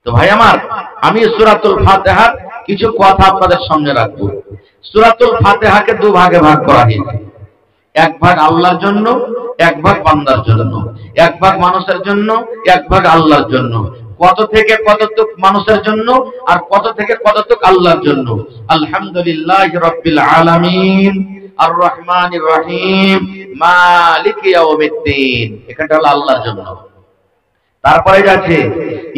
তো ভাই আমার, আমি সূরাতুল ফাতিহার কিছু কথা আপনাদের সামনে রাখবো। সূরাতুল ফাতিহাকে দু ভাগে ভাগ করা হয়েছে। এক ভাগ আল্লাহর জন্য, এক ভাগ বান্দার জন্য। এক ভাগ মানুষের জন্য, এক ভাগ আল্লাহর জন্য। কত থেকে কতটুক মানুষের জন্য আর কত থেকে কতটুক আল্লাহর জন্য। আলহামদুলিল্লাহি রাব্বিল আলামিন আর রহমানির রহিম মালিকি ইয়াউমিদ্দিন, এখানটা হলো আল্লাহর জন্য। তারপরে যাচ্ছে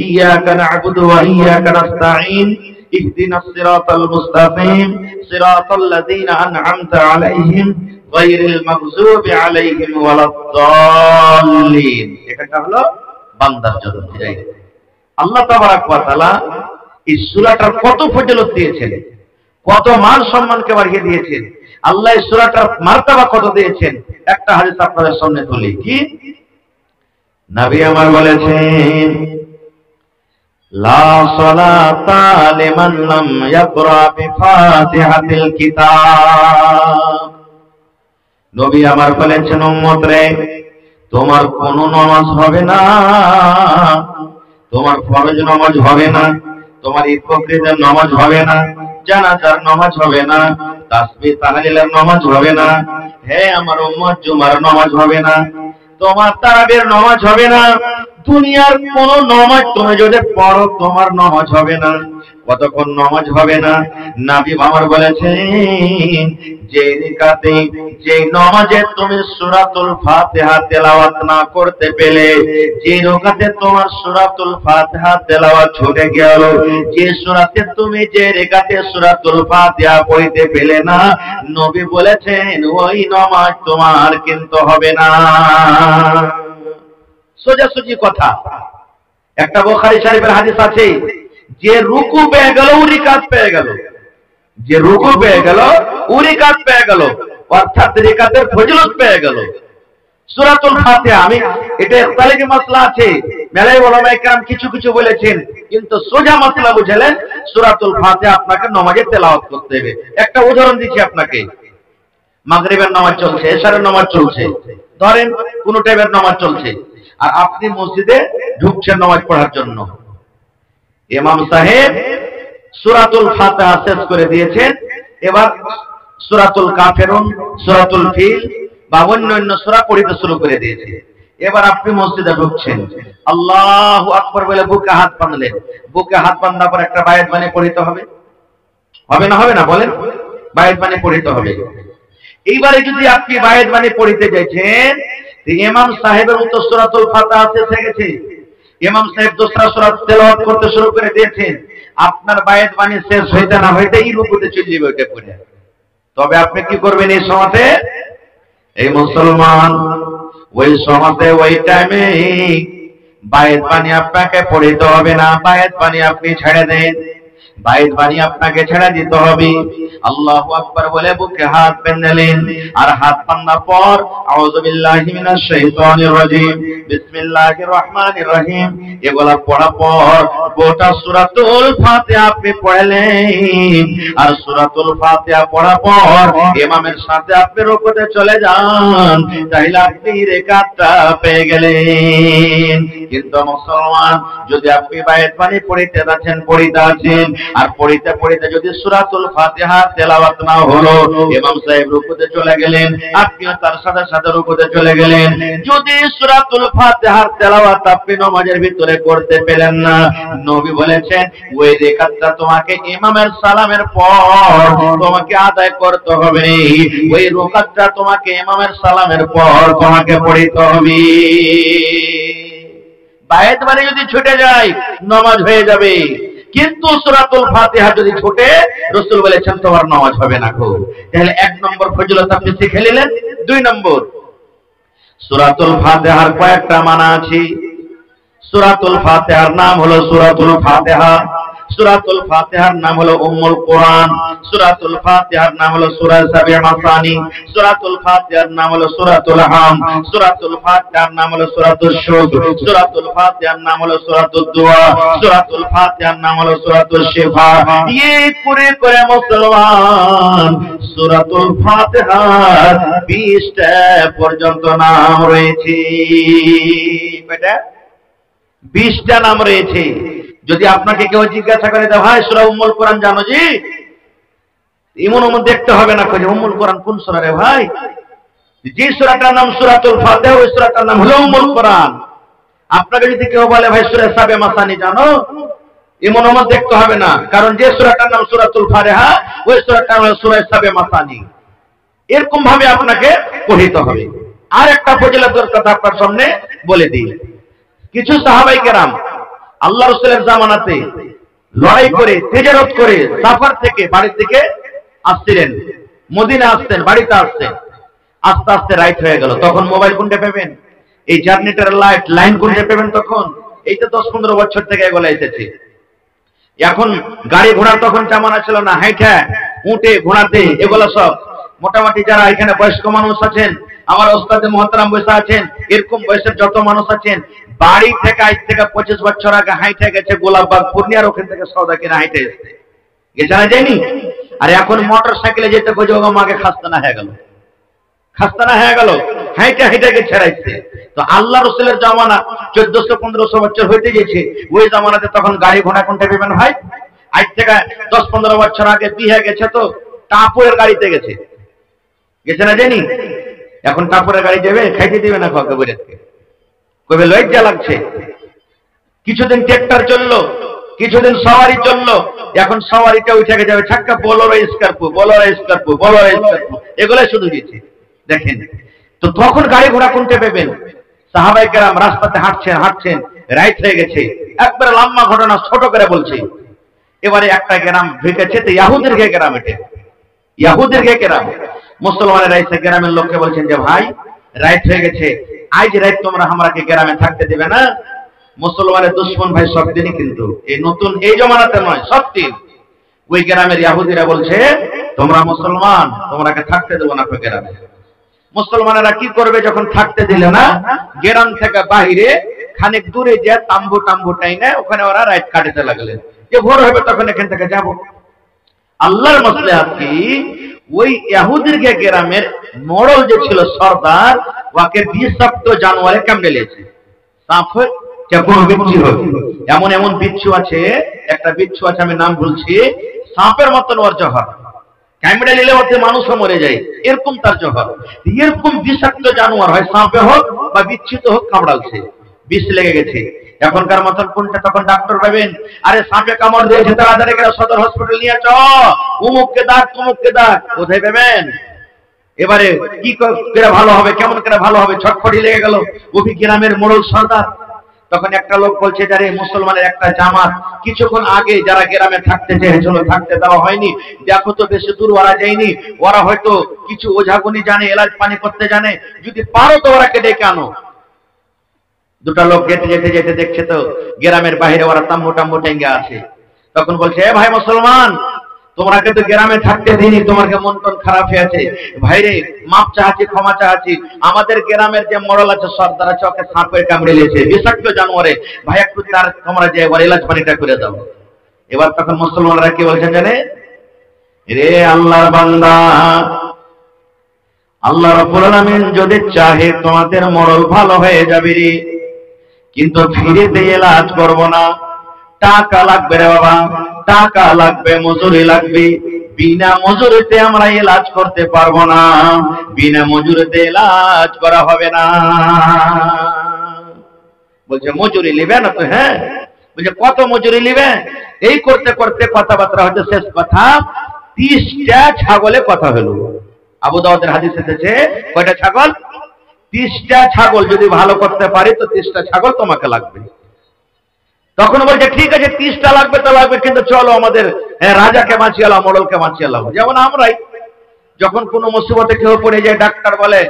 ইয়াকা না'বুদু ওয়া ইয়াকা নাস্তাঈন ইহদিনাস সিরাতাল মুস্তাকিম সিরাতাল লাযীনা আন'আমতা আলাইহিম গায়রিল মাগযুবি আলাইহিম ওয়ালাদ-দাল্লিন, এটা হলো বান্দার জন্য। আল্লাহ তাবারাক ওয়া তাআলা এই সূরাটার কত ফজিলত দিয়েছেন, কত মান সম্মানকে বাড়িয়ে দিয়েছেন, আল্লাহ এই সূরাটার মার্তবা কত দিয়েছেন। একটা হাদিস আপনাদের সামনে তুলি। কি নবী আমার বলেছেন, লা সালাতা লিমান লাম ইয়াকরা বিফাতিহাতিল কিতাব। নবী আমার বলেছেন, উম্মত রে, তোমার কোন নামাজ হবে না, তোমার ফরজ নামাজ হবে না, তোমার ইফতারের নামাজ হবে না, জানাজার নামাজ হবে না, তাসবিহ তাহলিলের নামাজ হবে না, হে আমার উম্মত জুমার নামাজ হবে না, তোমার তারাবির নামাজ হবে না, দুনিয়ার কোন নামাজ তুমি যদি পড়ো তোমার নামাজ হবে না। কতক্ষণ নামাজ হবে না? নবী আমার বলেছেন, যে রাকাতে যে নামাজে তুমি সূরাতুল ফাতিহা তেলাওয়াত না করতে পেলে, যে রাকাতে তোমার সূরাতুল ফাতিহা তেলাওয়াত ছুটে গেল, যে সূরাতে তুমি যে রাকাতে সূরাতুল ফাতিহা পড়তে পেলে না, নবী বলেছেন ওই নামাজ তোমার কিন্তু হবে না। সোজাসুজি কথা। একটা বুখারী শরীফের হাদিস আছে, যে রুকু পেয়ে গেল উরি কাত পেয়ে গেল, যে রুকু পেয়ে গেল উরি কাত পেয়ে গেল, অর্থাৎ রিকাতের ফজিলত পেয়ে গেল। সূরাতুল ফাতিহা, আমি এটা ইখতিলাফি মাসলা আছে, মেলাই ওলামায়ে কেরাম কিছু কিছু বলেছেন, কিন্তু সোজা মাসলা বুঝলেন সূরাতুল ফাতিহা আপনাকে নামাজে তেলাওয়াত করতে হবে। একটা উদাহরণ দিচ্ছি আপনাকে। মাগরিবের নামাজ চলছে, এশারের নামাজ চলছে, ধরেন কোন টাইমের নামাজ চলছে, আর আপনি মসজিদে ঢুকছেন নামাজ পড়ার জন্য। ইমাম সাহেব সূরাতুল ফাতিহা শেষ করে দিয়েছেন, এবার সূরাতুল কাফিরুন, সূরাতুল ফিল বা অন্যান্য সূরা পড়তে শুরু করে দিয়েছে। এবার আপনি মসজিদে ঢুকছেন, আল্লাহু আকবার বলে বুকে হাত বাঁধলেন। বুকে হাত বাঁধার পর একটা বায়াত বাণী পড়তে হবে, হবে না? হবে না? বলেন। বায়াত বাণী পড়তে হবে। এইবারে যদি আপনি বায়াত বাণী পড়তে যাচ্ছেন, ইমাম সাহেবের মতো সূরাতুল ফাতিহা শেষ হয়ে গেছে, ইমাম সাহেব দোসরা সূরা তেলাওয়াত করতে শুরু করে দিয়েছেন, আপনার বায়াত বাণী শেষ হইতে না হইতে এই রুকুতে চলে যাবে ওইটা পড়ে। তবে আপনি কি করবেন এই সময়তে? এই মুসলমান, ওই সময়তে ওই টাইমে বায়াত বাণী আপনাকে পড়তে হবে না, বায়াত বাণী আপনি ছেড়ে দেন। বায়াত বাণী আপনাকে ছেড়ে দিতে হবে। আল্লাহু আকবার বলে বুকে হাত বাঁধলেন, আর হাত বাঁধার পর আউযু বিল্লাহি মিনাশ শাইতানির রাজিম বিসমিল্লাহির রহমানির রহিম এগুলা পড়ার পর গোটা সূরাতুল ফাতিহা আপনি পড়লেন। আর সূরাতুল ফাতিহা পড়ার পর ইমামের সাথে আপনি রুকুতে চলে যান, তাহলে আপনি রাকাতটা পেয়ে গেলেন। কিন্তু মুসলমান, যদি আপনি বায়াত বাণী পড়তে আছেন আর পড়তে পড়তে যদি সূরাতুল ফাতিহা তেলাওয়াত না হলো, ইমাম সাহেব রুকুতে চলে গেলেন, আপনিও তার সাথে সাথে রুকুতে চলে গেলেন, যদি সূরাতুল ফাতিহার তেলাওয়াত আপনি নামাজের ভিতরে করতে পেলেন না, নবী বলেছেন ওই রাকাতটা তোমাকে ইমামের সালামের পর তোমাকে আদায় করতে হবে। ওই রাকাতটা তোমাকে ইমামের সালামের পর তোমাকে পড়তে হবে। বায়াত বাণী যদি ছুটে যায় নামাজ হয়ে যাবে, কিন্তু সূরাতুল ফাতিহা যদি ছুটে, রাসূল বলেছেন তোমার নামাজ হবে না। তাহলে এক নম্বর ফজিলত আপনি শিখে নিলেন। দুই নম্বর, সূরাতুল ফাতিহার কয়েকটা মানা আছে। সূরাতুল ফাতিহার নাম হলো সূরাতুল ফাতিহা, সূরাতুল ফাতিহার নাম হলো উম্মুল কোরআন, সূরাতুল ফাতিহার নাম হলো সূরা সাবিআ মাসানি, সূরাতুল ফাতিহার নাম হলো সূরাতুল হাম, সূরাতুল ফাতিহার নাম হলো সূরাতুশ শুকর, সূরাতুল ফাতিহার নাম হলো সূরাতুদ দুআ, সূরাতুল ফাতিহার নাম হলো সূরাতুশ শিফা। এই করে করে মুসলমান সূরাতুল ফাতিহার 20টা পর্যন্ত নাম রয়েছে। কয়টা? 20টা নাম রয়েছে। যদি আপনাকে কেউ জিজ্ঞাসা করে দে ভাই সূরা উম্মুল কোরআন জানো জি, এমন দেখতে হবে না যে উম্মুল কোরআন কোন সূরা রে ভাই, যে সূরাটার নাম সূরাতুল ফাতিহা ওই সূরাটার নাম হলো উম্মুল কোরআন। আপনাকে যদি কেউ বলে ভাই সূরা সাবে মাসানি জানো, এমন দেখতে হবে না, কারণ যে সূরাটার নাম সূরাতুল ফাতিহা ওই সূরাটার নাম সূরা সাবে মাসানি। এরকম ভাবে আপনাকে পড়তে হবে। আর একটা ফজিলতের কথা আপনার সামনে বলে দিই। কিছু সাহাবায়ে কেরাম আল্লাহ রাসূলের জামানাতে লড়াই করে তিজারত করে সফর থেকে বাড়ি থেকে আসছিলেন, মদিনা আসতেন, বাড়িতে আসতেন, আস্তে আস্তে রাইট হয়ে গেল। তখন মোবাইল কোনটা পাবেন, এই জার্নিটার লাইন কোনটা পাবেন, তখন এই তো 10-15 বছর থেকে এগুলো এসেছে। এখন গাড়ি ঘোড়ার তখন জামানা ছিল না, হাইটা উঠে ঘোড়াতে এগুলো সব মোটামুটি যারা এখানে বয়স্ক মানুষ আছেন, আমার ওস্তাদে মুহতারাম বসে আছেন, এরকম বয়সের যত মানুষ আছেন, বাড়ি থেকে আজ থেকে 25 বছর আগে হাইটে গেছে গোলাপবাগ পূর্ণিয়ার ওখান থেকে সওদা কিনা হাইটে এসেছে, গেছে না যায়নি। আর এখন মোটর সাইকেলে যেতে খোঁজে ওগো মাকে খাস্তানা হয়ে গেল, খাস্তানা হয়ে গেল, হাইটে হাইটে গে ছেড়াইছে। তো আল্লাহ রাসূলের জামানা 1400-1500 বছর হইতে গেছে, ওই জামানাতে তখন গাড়ি ঘোড়া কোনটা পেবেন ভাই, আজ থেকে 10-15 বছর আগে বিয়ে গেছে তো টাপুরের গাড়িতে গেছে, গেছে না জানি। এখন টাপুরের গাড়ি যাবে, খাইতে দিবে না কাউকে, বলে কবে লজ্জা লাগছে। কিছুদিন ট্রাক্টর চললো, কিছুদিন সওয়ারি চললো, এখন সওয়ারিটা উঠে যাবে ছাক্কা Bolero Scorpio, Bolero Scorpio, Bolero Scorpio, এগুলো শুধু দিচ্ছে। দেখেন তো তখন গাড়ি ঘোড়া কোনটা পেবেন। সাহাবায়ে কেরাম রাস্তাতে হাঁটছেন হাঁটছেন, রাইট হয়ে গেছে। একবার লম্বা ঘটনা ছোট করে বলছি। এবারে একটা গ্রাম ঢুকেছে, তো ইহুদির গ্রাম, এটা ইহুদির গ্রাম। মুসলমানেরা এসে গ্রামের লোককে বলছেন যে ভাই রাইট হয়ে গেছে, আজ রাইট তোমরা আমাকে গ্রামে থাকতে দেবে না। মুসলমানের দুশমন ভাই সব দিনই, কিন্তু এই নতুন এই জমানাতে নয়, সব দিন। ওই গ্রামের ইহুদিরা বলছে তোমরা মুসলমান, তোমরাকে থাকতে দেবো না গ্রামে। মুসলমানেরা কি করবে, যখন থাকতে দিলে না, গ্রাম থেকে বাহিরে খানিক দূরে যে তাম্বু টাম্বু টাইনে ওখানে ওরা রাইট কাটাতে লাগলেন, যে ভোর হবে তখন এখান থেকে যাব। আল্লাহর মাসলাহাত কি, ওই ইহুদির গ্রামের মোড়ল যে ছিল সরদার, ওকে বিষাক্ত জানোয়ারে কামড়ে লেছে, সাপ কোন বিচ্ছু হোক। এমন এমন বিচ্ছু আছে, একটা বিচ্ছু আছে আমি নাম ভুলছি, সাপের মতন ওর জহর, কামড়ে নিলে ওতে মানুষও মরে যায়, এরকম তার জহর। এরকম বিষাক্ত জানোয়ার হয়, সাপে হোক বা বিচ্ছুতে হোক কামড়ালছে, বিষ লেগে গেছে। এখনকার মতন কোনটা, তখন ডাক্তার পাবেন, আরে সাপে কামড় দিয়েছে তাড়াতাড়ি করে সদর হসপিটাল নিয়ে চ, উমুককে দাগ তুমুককে দাগ, কোথায় পাবেন। এবারে কি করে ভালো হবে, কেমন করে ভালো হবে, ছটফটি লেগে গেল। ওই গ্রামের মোড়ল সরদার, তখন একটা লোক বলছে যারে মুসলমানের একটা জামাত কিছুক্ষণ আগে যারা গ্রামে থাকতে চেয়েছিল, থাকতে দেওয়া হয়নি, দেখো তো বেশি দূর ওরা যায়নি, ওরা হয়তো কিছু ওঝাগুনি জানে, এলাচ পানি করতে জানে, যদি পারো তো ওরাকে ডেকে আনো। দুটা লোক যেতে যেতে যেতে দেখছে তো গ্রামের বাইরে ওরা তাম্বু টাম্বু টেঙ্গে আছে। তখন বলছে এ ভাই মুসলমান, তোমাকে তো গ্রামে থাকতে দিইনি, তোমার মন টন খারাপ হয়ে আছে, ভাইরে মাপ চাচ্ছি, ক্ষমা চাচ্ছি, আমাদের গ্রামের যে মোড়ল আছে সর্দার আছে, ওকে সাপে কামড়ে নিয়েছে, বিষাক্ত জানোয়ারে, ভাই একটু তার তোমরা যে এবার এলাচ পানিটা করে দাও। এবার তখন মুসলমানরা কি বলছেন জানে, রে আল্লাহর বান্দা, আল্লাহ রাব্বুল আলামিন যদি চাহে তোমাদের মোড়ল ভালো হয়ে যাবে রে, কিন্তু ফিরেতে এলাচ করব না, টাকা লাগবে রে বাবা, টাকা লাগবে, মজুরি লাগবে, বিনা মজুরিতে আমরা এলাচ করতে পারবো না, বিনা মজুরিতে এলাচ করা হবে না। বলছে মজুরি নেবে না তো, হ্যাঁ, বলছে কত মজুরি নেবে। এই করতে করতে কথাবার্তা হচ্ছে, শেষ কথা 30টা ছাগলে কথা হলো। আবু দাউদের হাদিস এসেছে, কয়টা ছাগল, 30টা ছাগল যদি ভালো করতে পারি তো 30টা ছাগল তোমাকে লাগবে। তখন বলছে ঠিক আছে 30টা লাগবে তো লাগবে, কিন্তু চলো আমাদের রাজাকে বাঁচিয়ে এলাম, মোড়লকে বাঁচিয়ে এলাম। যেমন আমরাই যখন কোনো মুসিবতে কেউ পড়ে যায়, ডাক্তার বলে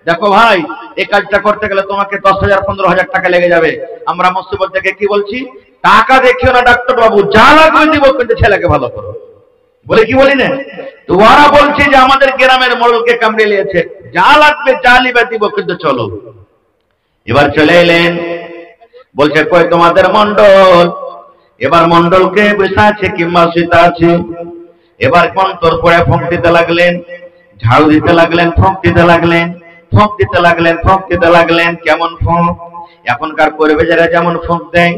দেখো ভাই এই কাজটা করতে গেলে তোমাকে 10,000-15,000 টাকা লেগে যাবে, আমরা মুসিবত থেকে কি বলছি, টাকা দেখিও না ডাক্তার বাবু, যা লাগবে দিব, কিন্তু ছেলেকে ভালো করো, বলে কি বলি না। তো ওরা বলছে যে আমাদের গ্রামের মোড়লকে কামড়ে নিয়েছে, যা লাগবে যা লিবে দিব, কিন্তু চলো। এবার চলে এলেন, বলছে কই তোমাদের মন্ডল। এবার মন্ডলকে বসে আছে কিংবা শুতে আছে। এবার মন্তর পড়ে ফোঁক দিতে লাগলেন, ঝাড়ু দিতে লাগলেন, ফোঁক দিতে লাগলেন, ফোঁক দিতে লাগলেন, ফোঁক দিতে লাগলেন। কেমন ফোঁক, এখনকার পরিবেশেরা যেমন ফোঁক দেয়,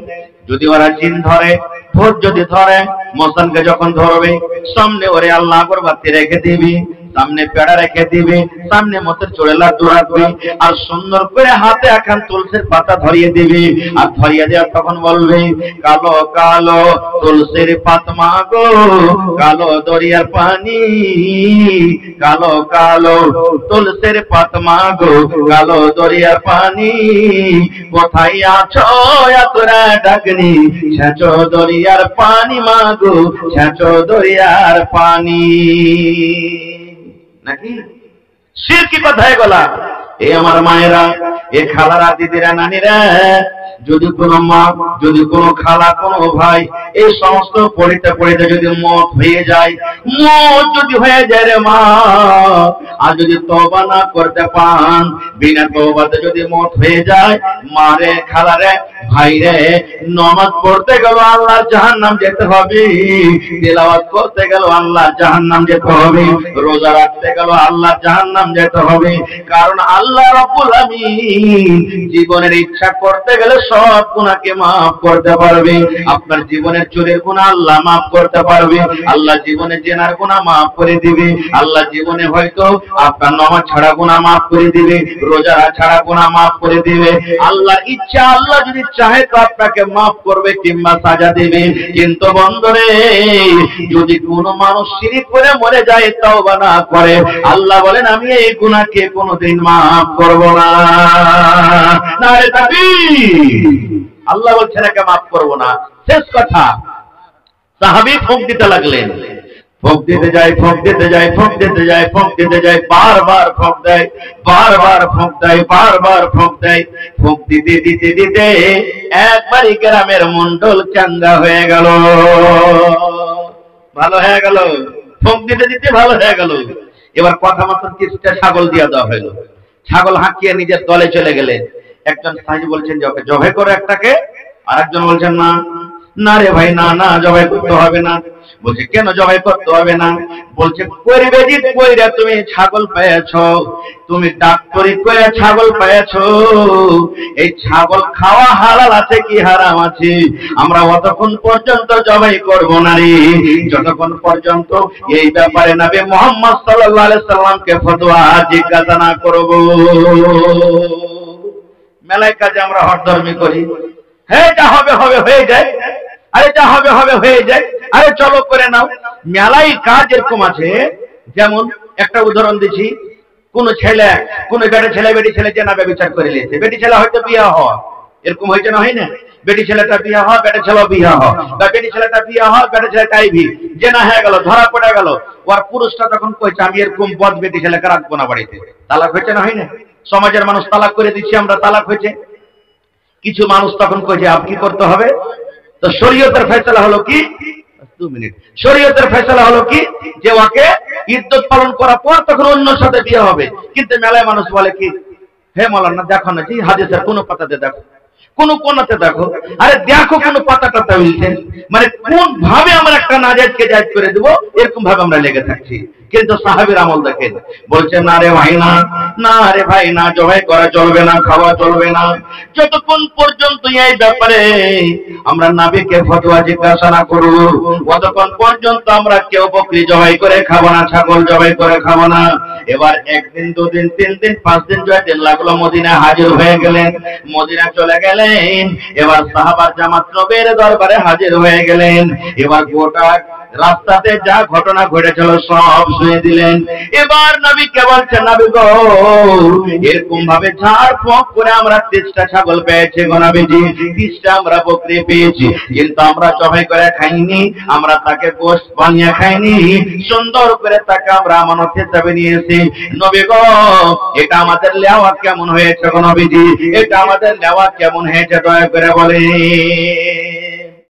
যদি ওরা জিন ধরে ভোট যদি ধরে, মশানকে যখন ধরবে, সামনে ওরে আল্লাহ আগরবাতি রেখে দিবি, সামনে পেড়া রেখে দিবে, সামনে মতের চড়ে লাড্ডু রাখবে, আর সুন্দর করে হাতে এখন তুলসীর পাতা ধরিয়ে দিবে। আর ধরিয়ে দেওয়া তখন বলবে, কালো কালো তুলসীর পাতমা গো, কালো দরিয়ার পানি, কালো কালো তুলসীর পাতমা গো, কালো দরিয়ার পানি, কোথায় আছো তোরা ডাকনি, ছেঁচো দরিয়ার পানি মাগো, ছেঁচো দরিয়ার পানি। নাকি শিরকি কথায় গলা। এ আমার মায়েরা, এ খালারা, দিদিরা, নানিরা, যদি কোনো মা, যদি কোনো খালা, কোনো ভাই এই সমস্ত পড়িতে পড়িতে যদি মত হয়ে যায়, মত যদি হয়ে যায় রে মা, আর যদি তওবা না করতে পান, বিনা তওবাতে যদি মত হয়ে যায়, মারে, খালারে, ভাইরে, নামাজ পড়তে গেল আল্লাহর জাহান্নাম যেতে হবে, তেলাওয়াত করতে গেল আল্লাহর জাহান্নাম যেতে হবে, রোজা রাখতে গেল আল্লাহর জাহান্নাম যেতে হবে। কারণ আল্লাহ রাব্বুল আমিন জীবনের ইচ্ছা করতে গেলে সব গুনাহকে মাফ করতে পারবে। আপনার জীবনের চোরের গুনাহ আল্লাহ মাফ করতে পারবে, আল্লাহ জীবনে জেনার গুনাহ মাফ করে দিবে, আল্লাহ জীবনে হয়তো আপনার নামাজ ছাড়া গুনাহ মাফ করে দিবে, রোজা ছাড়া গুনাহ মাফ করে দিবে। আল্লাহর ইচ্ছা, আল্লাহ যদি চাহে তো আপনাকে মাফ করবে কিংবা সাজা দেবে। কিন্তু বন্ধুরে, যদি কোনো মানুষ শিরক করে মরে যায়, তওবা না করে, আল্লাহ বলেন আমি এই গুনাহকে কোনোদিন মাফ করব না। নারে তাকবীর। আল্লাহ বলছেন একে মাফ করব না। শেষ কথা, সাহাবী ফোঁক দিতে লাগলেন, ফোঁক দিতে যায়, ফোঁক দিতে যায়, ফোঁক দিতে যায়, ফোঁক দিতে যায়, বারবার ফোঁক দেয়, বারবার ফোঁক দেয়, বারবার ফোঁক দেয়। ফোঁক দিতে দিতে দিতে একবারই গ্রামের মন্ডল চাঙ্গা হয়ে গেল, ভালো হয়ে গেল, ফোঁক দিতে দিতে ভালো হয়ে গেল। এবার কথা মতন কিছুটা ছাগল দিয়ে দেওয়া হলো, ছাগল হাঁকিয়ে নিজের দলে চলে গেলেন। একজন সাহাবী বলছেন যে ওকে জবাই করো একটাকে, আর একজন বলছেন না, না রে ভাই, না না, জবাই করতে হবে না। বলছে কেন জবাই করতে হবে না? বলছে করবে জি, কইরা তুমি ছাগল পেয়েছো, তুমি ডাক্তারি করে ছাগল পেয়েছো, এই ছাগল খাওয়া হালাল আছে কি হারাম আছে? আমরা অতক্ষণ পর্যন্ত জবাই করব না রে, যতক্ষণ পর্যন্ত এই ব্যাপারে নবী মুহাম্মদ সাল্লাল্লাহু আলাইহি সাল্লামকে ফতোয়া জিজ্ঞাসা না করব। মেলায় কাজে আমরা হঠধর্মী করি, হ্যাঁ যা হবে হবে হয়ে যায়, আরে যা হবে হবে হয়ে যায়, আরে চলো করে নাও। মেলায় কাজ এরকম আছে, যেমন একটা উদাহরণ দিচ্ছি, কোন ছেলে, কোন বেটি ছেলে, বেটি ছেলে জেনা ব্যভিচার করে নিয়েছে, বেটি ছেলে হয়তো বিয়ে হওয়া, এরকম হয়েছে না, হয় না? বেটি ছেলেটা বিয়ে হয়, বেটা ছেলে বিয়ে হয়, বা বেটি ছেলেটা বিয়ে হয়, বেটা ছেলেটাই ভি জেনা হয়ে গেল, ধরা পড়ে গেল। ওর পুরুষটা তখন কইছে আমি এরকম বদ বেটি ছেলেকে রাখবো না বাড়িতে। তালাক হয়েছে না, হয় না? সমাজের মানুষ তালাক করে দিচ্ছি আমরা, তালাক হয়েছে। কিছু মানুষ তখন কইছে আপ কি করতে হবে? তো শরীয়তের ফয়সালা হলো কি, 2 মিনিট, শরীয়তের ফয়সালা হলো কি যে ওকে ইদ্দত পালন করার পর তখন অন্যর সাথে বিয়ে হবে। কিন্তু মেলায় মানুষ বলে কি, হে মাওলানা দেখো না জি হাদিসের কোন পাতাতে দেখো, কোন কোনাতে দেখো, আরে দেখো কোন পাতাটা মিলছে, মানে কোন ভাবে আমরা একটা নাজায়েজকে জায়েজ করে দেব, এরকম ভাবে আমরা লেগে থাকছি। কিন্তু সাহাবীর আমল দেখেন, বলছেন না রে ভাই না, না রে ভাই না, জবাই করা চলবে না, খাওয়া চলবে না, যতক্ষণ পর্যন্ত এই ব্যাপারে আমরা নবীকে ফতোয়া জিজ্ঞাসা না করব, ততক্ষণ পর্যন্ত আমরা কেউ বকরি জবাই করে খাবো না, ছাগল জবাই করে খাবো না। এবার একদিন, 2 দিন, 3 দিন, 5 দিন, 6 দিন লাগলো, মদিনায় হাজির হয়ে গেলেন, মদিনা চলে গেলেন। এবার সাহাবার জামাত নবীর দরবারে হাজির হয়ে গেলেন। এবার গোটা রাস্তাতে যা ঘটনা ঘটেছিল সব শুনে দিলেন। এবার নবীকে বলছেন, নবী গো এরকম ভাবে ঝাড় ফুঁক করে আমরা 30টা ছাগল পেয়েছি গো নবীজি, 30টা আমরা বকরি পেয়েছি, কিন্তু আমরা জবাই করে খাইনি, আমরা তাকে গোশত বানিয়ে খাইনি, সুন্দর করে তাকে আমরা আমানত হিসেবে নিয়েছি। নবী গো এটা আমাদের নেওয়া কেমন হয়েছে গো নবীজি, এটা আমাদের নেওয়া কেমন হয়েছে দয়া করে বলেন।